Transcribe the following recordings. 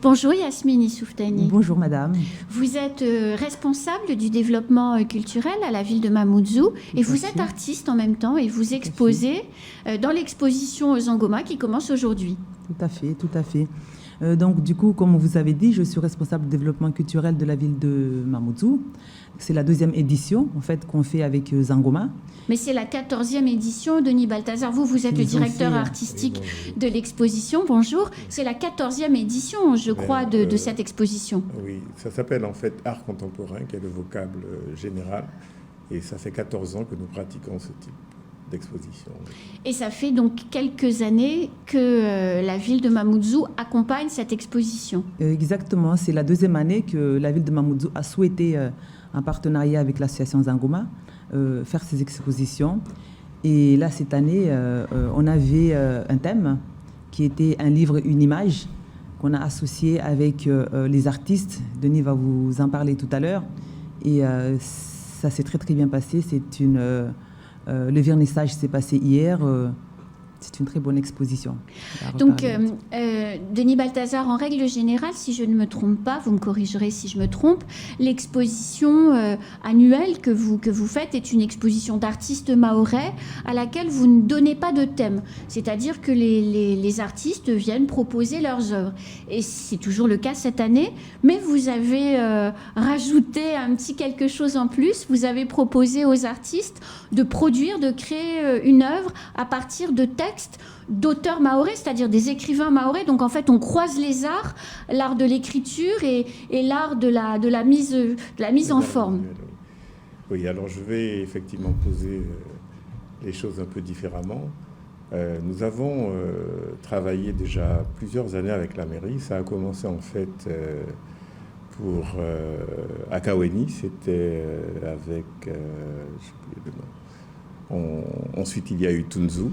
Bonjour Yasmine Issouf-Tani. Bonjour madame. Vous êtes responsable du développement culturel à la ville de Mamoudzou et vous êtes artiste en même temps et vous exposez dans l'exposition Zangoma qui commence aujourd'hui. Tout à fait, tout à fait. Donc du coup, comme vous avez dit, je suis responsable du développement culturel de la ville de Mamoudzou. C'est la 2e édition en fait qu'on fait avec Zangoma. Mais c'est la 14e édition, Denis Balthazar. Vous êtes le directeur artistique de l'exposition. Bonjour. C'est la 14e édition, je crois, de cette exposition. Oui, ça s'appelle en fait art contemporain, qui est le vocable général. Et ça fait 14 ans que nous pratiquons ce type d'exposition. Et ça fait donc quelques années que la ville de Mamoudzou accompagne cette exposition. Exactement. C'est la 2e année que la ville de Mamoudzou a souhaité, en partenariat avec l'association Zangoma, faire ces expositions. Et là, cette année, on avait un thème qui était un livre, une image, qu'on a associé avec les artistes. Denis va vous en parler tout à l'heure. Et ça s'est très, très bien passé. Le vernissage s'est passé hier. C'est une très bonne exposition. Donc, Denis Balthazar, en règle générale, si je ne me trompe pas, vous me corrigerez si je me trompe, l'exposition annuelle que vous faites est une exposition d'artistes mahorais à laquelle vous ne donnez pas de thème. C'est-à-dire que les artistes viennent proposer leurs œuvres. Et c'est toujours le cas cette année, mais vous avez rajouté un petit quelque chose en plus. Vous avez proposé aux artistes de produire, de créer une œuvre à partir de textes d'auteurs mahorais, c'est-à-dire des écrivains mahorais. Donc en fait, on croise les arts, l'art de l'écriture et l'art de la mise en forme. Oui, alors je vais effectivement poser les choses un peu différemment. Nous avons travaillé déjà plusieurs années avec la mairie. Ça a commencé en fait pour Akaweni, c'était avec j'ai oublié le nom. Ensuite, il y a eu Tunzu.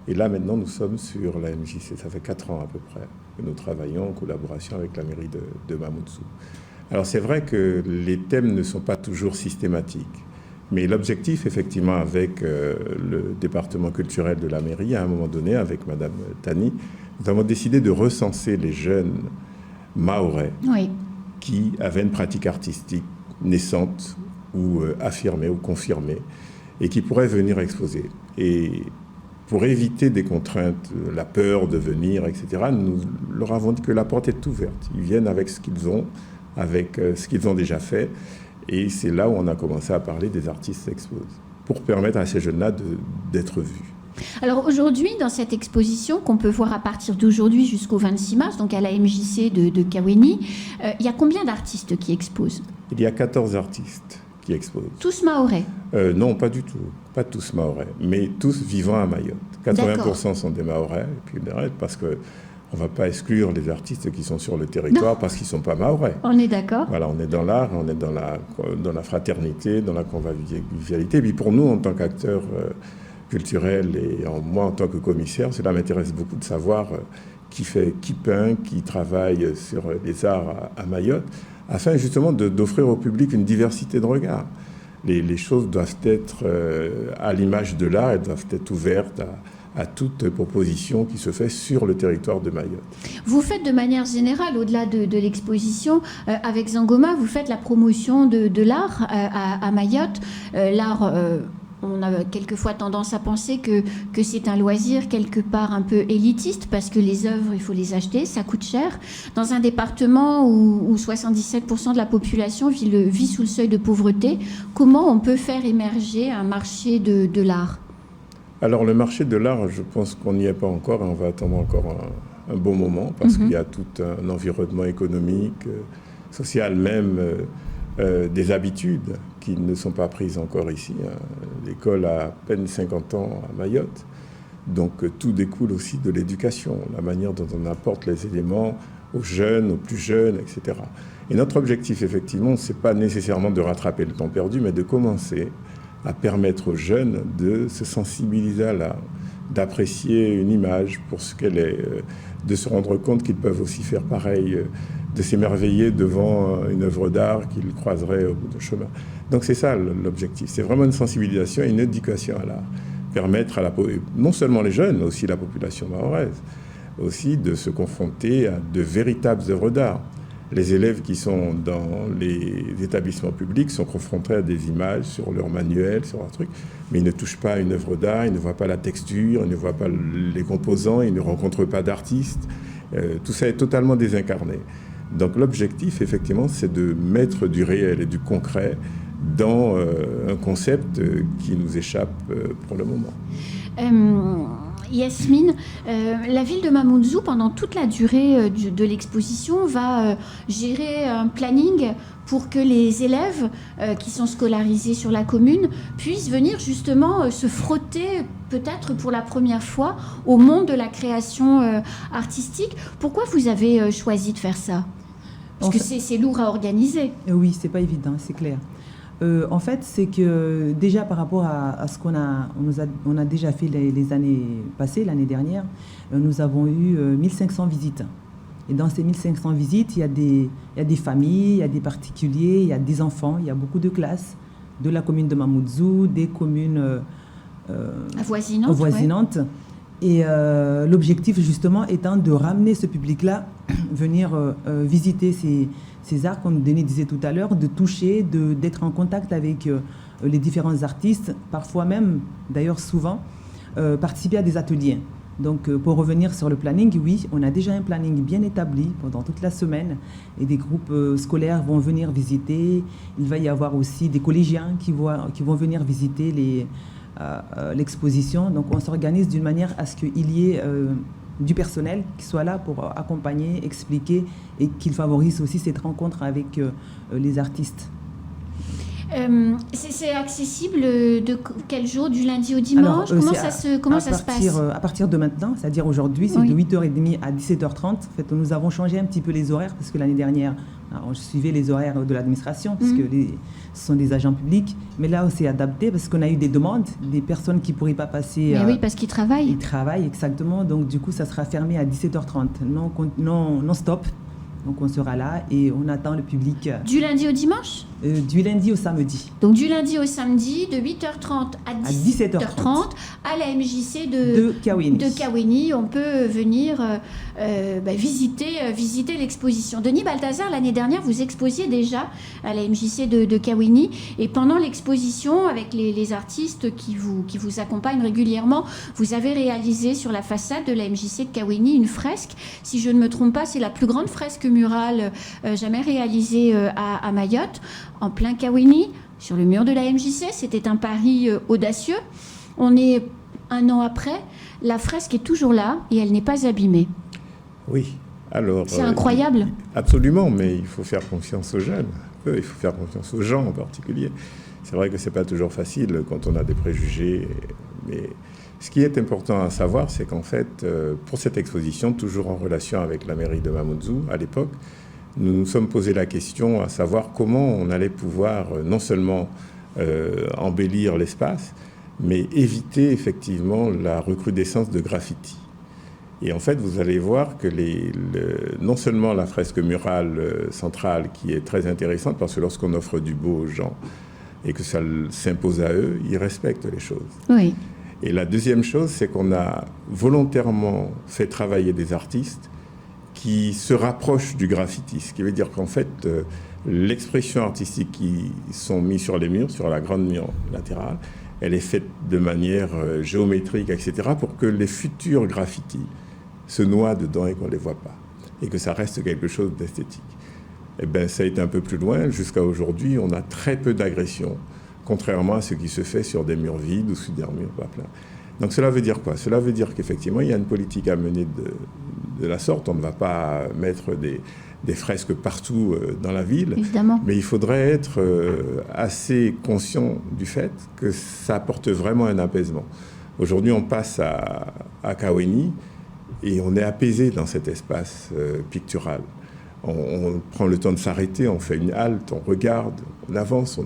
Et là, maintenant, nous sommes sur la MJC. Ça fait 4 ans à peu près que nous travaillons en collaboration avec la mairie de Mamoudzou. Alors, c'est vrai que les thèmes ne sont pas toujours systématiques. Mais l'objectif, effectivement, avec le département culturel de la mairie, à un moment donné, avec Madame Tani, nous avons décidé de recenser les jeunes mahorais qui avaient une pratique artistique naissante ou affirmée ou confirmée et qui pourraient venir exposer. Et pour éviter des contraintes, la peur de venir, etc., nous leur avons dit que la porte est ouverte. Ils viennent avec ce qu'ils ont, avec ce qu'ils ont déjà fait. Et c'est là où on a commencé à parler des artistes exposés, pour permettre à ces jeunes-là d'être vus. Alors aujourd'hui, dans cette exposition qu'on peut voir à partir d'aujourd'hui jusqu'au 26 mars, donc à la MJC de Kaweni, il y a combien d'artistes qui exposent ? Il y a 14 artistes qui exposent. Tous mahorais ? Non, pas du tout. Pas tous mahorais, mais tous vivant à Mayotte. 80% sont des mahorais, et puis le reste, parce qu'on ne va pas exclure les artistes qui sont sur le territoire parce qu'ils ne sont pas mahorais. On est d'accord. Voilà, on est dans l'art, on est dans la fraternité, dans la convivialité. Et puis pour nous, en tant qu'acteurs culturels et moi en tant que commissaire, cela m'intéresse beaucoup de savoir qui peint, qui travaille sur les arts à Mayotte, afin justement d'offrir au public une diversité de regards. Les choses doivent être à l'image de l'art, elles doivent être ouvertes à toute proposition qui se fait sur le territoire de Mayotte. Vous faites de manière générale, au-delà de l'exposition, avec Zangoma, vous faites la promotion de l'art à Mayotte. L'art, on a quelquefois tendance à penser que c'est un loisir quelque part un peu élitiste, parce que les œuvres, il faut les acheter, ça coûte cher. Dans un département où 77% de la population vit sous le seuil de pauvreté, comment on peut faire émerger un marché de l'art ? Alors le marché de l'art, je pense qu'on n'y est pas encore, et on va attendre encore un bon moment, parce qu'il y a tout un environnement économique, social même, des habitudes qui ne sont pas prises encore ici. L'école a à peine 50 ans à Mayotte, donc tout découle aussi de l'éducation, la manière dont on apporte les éléments aux jeunes, aux plus jeunes, etc. Et notre objectif, effectivement, ce n'est pas nécessairement de rattraper le temps perdu, mais de commencer à permettre aux jeunes de se sensibiliser à l'art, d'apprécier une image pour ce qu'elle est, de se rendre compte qu'ils peuvent aussi faire pareil, de s'émerveiller devant une œuvre d'art qu'ils croiseraient au bout du chemin. Donc c'est ça l'objectif, c'est vraiment une sensibilisation et une éducation à l'art. Permettre non seulement les jeunes, mais aussi la population mahoraise, aussi de se confronter à de véritables œuvres d'art. Les élèves qui sont dans les établissements publics sont confrontés à des images sur leur manuel, sur un truc, mais ils ne touchent pas à une œuvre d'art, ils ne voient pas la texture, ils ne voient pas les composants, ils ne rencontrent pas d'artistes. Tout ça est totalement désincarné. Donc l'objectif, effectivement, c'est de mettre du réel et du concret dans un concept qui nous échappe pour le moment. Yasmine, la ville de Mamoudzou, pendant toute la durée de l'exposition, va gérer un planning pour que les élèves qui sont scolarisés sur la commune puissent venir justement se frotter, peut-être pour la première fois, au monde de la création artistique. Pourquoi vous avez choisi de faire ça? Parce que c'est lourd à organiser. Oui, c'est pas évident, c'est clair. En fait, c'est que déjà par rapport à ce on a déjà fait les années passées, l'année dernière, nous avons eu 1500 visites. Et dans ces 1500 visites, il y a des familles, il y a des particuliers, il y a des enfants, il y a beaucoup de classes de la commune de Mamoudzou, des communes avoisinantes. Ouais. Et l'objectif justement étant de ramener ce public-là, venir visiter ces arts, comme Denis disait tout à l'heure, de toucher, d'être en contact avec les différents artistes, parfois même, d'ailleurs souvent, participer à des ateliers. Donc pour revenir sur le planning, oui, on a déjà un planning bien établi pendant toute la semaine et des groupes scolaires vont venir visiter. Il va y avoir aussi des collégiens qui vont venir visiter l'exposition. Donc on s'organise d'une manière à ce qu'il y ait du personnel qui soit là pour accompagner, expliquer et qu'il favorise aussi cette rencontre avec les artistes. C'est accessible de quel jour? Du lundi au dimanche? Comment ça se passe? À partir de maintenant, c'est-à-dire aujourd'hui, c'est de 8h30 à 17h30. En fait, nous avons changé un petit peu les horaires parce que l'année dernière, on suivait les horaires de l'administration parce que ce sont des agents publics. Mais là, on s'est adapté parce qu'on a eu des demandes, des personnes qui ne pourraient pas passer. Mais oui, parce qu'ils travaillent. Ils travaillent, exactement. Donc, du coup, ça sera fermé à 17h30. Non stop. Donc on sera là et on attend le public. Du lundi au dimanche? Du lundi au samedi. Donc du lundi au samedi, de 8h30 à 17h30 à la MJC de Kaweni. On peut venir visiter l'exposition. Denis Balthazar, l'année dernière, vous exposiez déjà à la MJC de Kaweni. Et pendant l'exposition, avec les artistes qui vous accompagnent régulièrement, vous avez réalisé sur la façade de la MJC de Kaweni une fresque. Si je ne me trompe pas, c'est la plus grande fresque murale jamais réalisée à Mayotte, en plein Kaweni, sur le mur de la MJC. C'était un pari audacieux. On est 1 an après, la fresque est toujours là et elle n'est pas abîmée. Oui, alors... C'est incroyable. Absolument, mais il faut faire confiance aux jeunes. Il faut faire confiance aux gens en particulier. C'est vrai que ce n'est pas toujours facile quand on a des préjugés, mais ce qui est important à savoir, c'est qu'en fait, pour cette exposition, toujours en relation avec la mairie de Mamoudzou, à l'époque, nous nous sommes posé la question à savoir comment on allait pouvoir non seulement embellir l'espace, mais éviter effectivement la recrudescence de graffiti. Et en fait, vous allez voir que non seulement la fresque murale centrale, qui est très intéressante, parce que lorsqu'on offre du beau aux gens et que ça s'impose à eux, ils respectent les choses. Oui. Et la deuxième chose, c'est qu'on a volontairement fait travailler des artistes qui se rapprochent du graffiti. Ce qui veut dire qu'en fait, l'expression artistique qui sont mis sur les murs, sur la grande mur latérale, elle est faite de manière géométrique, etc., pour que les futurs graffitis se noient dedans et qu'on ne les voit pas. Et que ça reste quelque chose d'esthétique. Eh bien, ça a été un peu plus loin. Jusqu'à aujourd'hui, on a très peu d'agressions, contrairement à ce qui se fait sur des murs vides ou sur des murs pas pleins. Donc cela veut dire quoi? Cela veut dire qu'effectivement, il y a une politique à mener de la sorte. On ne va pas mettre des fresques partout dans la ville. Évidemment. Mais il faudrait être assez conscient du fait que ça apporte vraiment un apaisement. Aujourd'hui, on passe à Kaweni et on est apaisé dans cet espace pictural. On prend le temps de s'arrêter, on fait une halte, on regarde, on avance,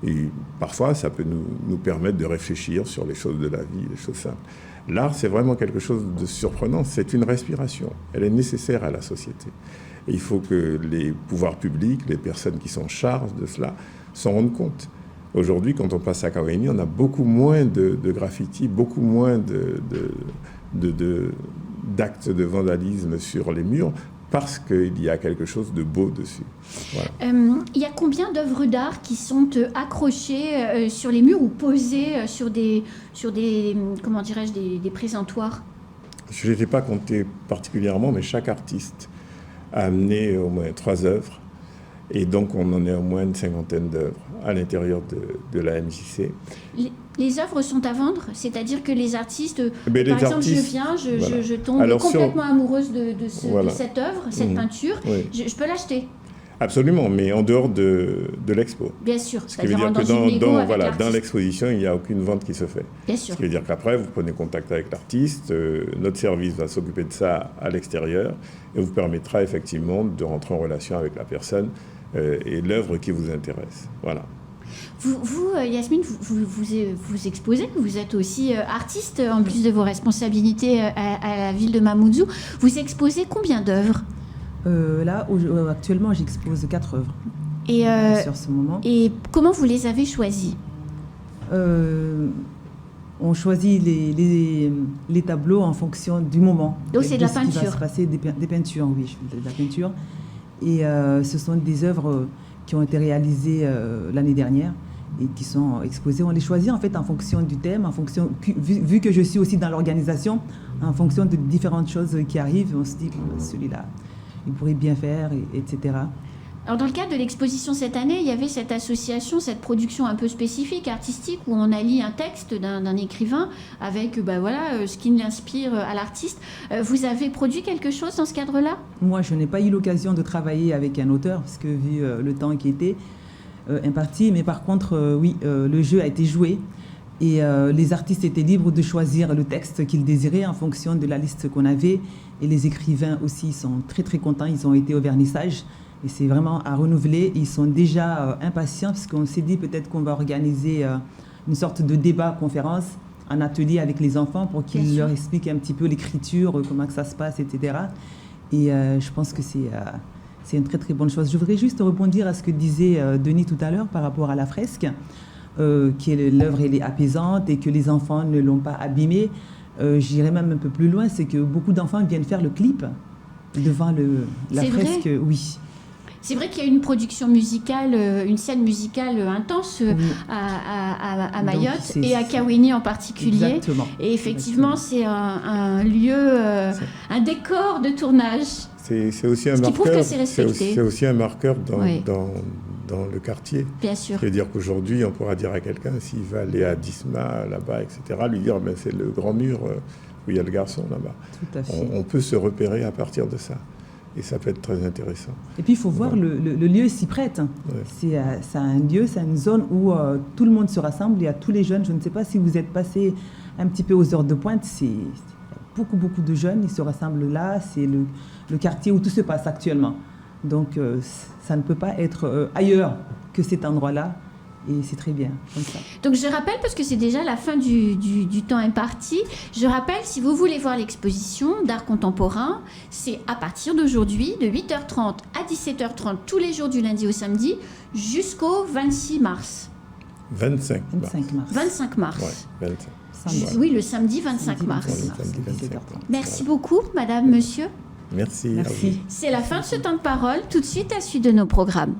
et parfois, ça peut nous permettre de réfléchir sur les choses de la vie, les choses simples. L'art, c'est vraiment quelque chose de surprenant. C'est une respiration. Elle est nécessaire à la société. Et il faut que les pouvoirs publics, les personnes qui sont en charge de cela, s'en rendent compte. Aujourd'hui, quand on passe à Kaweni, on a beaucoup moins de graffiti, beaucoup moins d'actes de vandalisme sur les murs parce qu'il y a quelque chose de beau dessus. Voilà. Il y a combien d'œuvres d'art qui sont accrochées sur les murs ou posées sur des comment dirais-je, des présentoirs? Je ne les ai pas comptés particulièrement, mais chaque artiste a amené au moins 3 œuvres. Et donc, on en est au moins une 50aine d'œuvres à l'intérieur de la MJC. Les œuvres sont à vendre? C'est-à-dire que les artistes... Mais par les exemple, artistes, je viens, voilà. je tombe complètement amoureuse de cette œuvre, cette peinture. Oui. Je peux l'acheter? Absolument, mais en dehors de l'expo. Bien sûr. Ce qui veut dire que dans l'exposition, il n'y a aucune vente qui se fait. Bien sûr. Ce qui veut dire qu'après, vous prenez contact avec l'artiste, notre service va s'occuper de ça à l'extérieur et vous permettra effectivement de rentrer en relation avec la personne et l'œuvre qui vous intéresse. Voilà. Vous Yasmine, vous exposez, vous êtes aussi artiste, en plus de vos responsabilités à la ville de Mamoudzou. Vous exposez combien d'œuvres? Là, actuellement, j'expose 4 œuvres sur ce moment. Et comment vous les avez choisies? On choisit les tableaux en fonction du moment. Donc c'est de la peinture. Ce qui va se passer, des peintures, oui, je fais de la peinture. Et ce sont des œuvres qui ont été réalisées l'année dernière et qui sont exposées. On les choisit en fait en fonction du thème, vu que je suis aussi dans l'organisation, en fonction de différentes choses qui arrivent. On se dit, celui-là, il pourrait bien faire, etc. Alors dans le cadre de l'exposition cette année, il y avait cette association, cette production un peu spécifique, artistique, où on allie un texte d'un écrivain avec ce qui l'inspire à l'artiste. Vous avez produit quelque chose dans ce cadre-là? Moi, je n'ai pas eu l'occasion de travailler avec un auteur, parce que vu le temps qui était imparti, mais par contre, oui, le jeu a été joué. Et les artistes étaient libres de choisir le texte qu'ils désiraient en fonction de la liste qu'on avait. Et les écrivains aussi sont très très contents, ils ont été au vernissage. Et c'est vraiment à renouveler. Ils sont déjà impatients parce qu'on s'est dit peut-être qu'on va organiser une sorte de débat-conférence, un atelier avec les enfants pour qu'ils leur expliquent un petit peu l'écriture, comment que ça se passe, etc. Et je pense que c'est une très très bonne chose. Je voudrais juste rebondir à ce que disait Denis tout à l'heure par rapport à la fresque, l'œuvre elle est apaisante et que les enfants ne l'ont pas abîmée. J'irais même un peu plus loin, c'est que beaucoup d'enfants viennent faire le clip devant la fresque. Vrai. Oui. C'est vrai qu'il y a une production musicale, une scène musicale intense à Mayotte et à Kawéni en particulier. Exactement. Et effectivement, c'est un lieu, un décor de tournage. C'est aussi un marqueur. Ce qui prouve que c'est respecté. C'est aussi un marqueur dans le quartier. Bien sûr. C'est-à-dire qu'aujourd'hui, on pourra dire à quelqu'un, s'il va aller à Disma, là-bas, etc., lui dire, c'est le grand mur où il y a le garçon là-bas. Tout à fait. On peut se repérer à partir de ça. Et ça peut être très intéressant. Et puis, il faut voir, le lieu s'y prête. Ouais. C'est un lieu, c'est une zone où tout le monde se rassemble. Il y a tous les jeunes. Je ne sais pas si vous êtes passé un petit peu aux heures de pointe. C'est beaucoup, beaucoup de jeunes. Ils se rassemblent là. C'est le quartier où tout se passe actuellement. Donc, ça ne peut pas être ailleurs que cet endroit-là. Et c'est très bien, comme ça. Donc je rappelle, parce que c'est déjà la fin du temps imparti, je rappelle, si vous voulez voir l'exposition d'art contemporain, c'est à partir d'aujourd'hui, de 8h30 à 17h30, tous les jours du lundi au samedi, jusqu'au 26 mars. 25 mars. 25 mars. Ouais, 25. Samedi. Oui, le samedi 25 mars. Samedi 25 mars. Merci beaucoup, madame, monsieur. Merci. Merci. C'est la fin de ce temps de parole. Tout de suite, à la suite de nos programmes.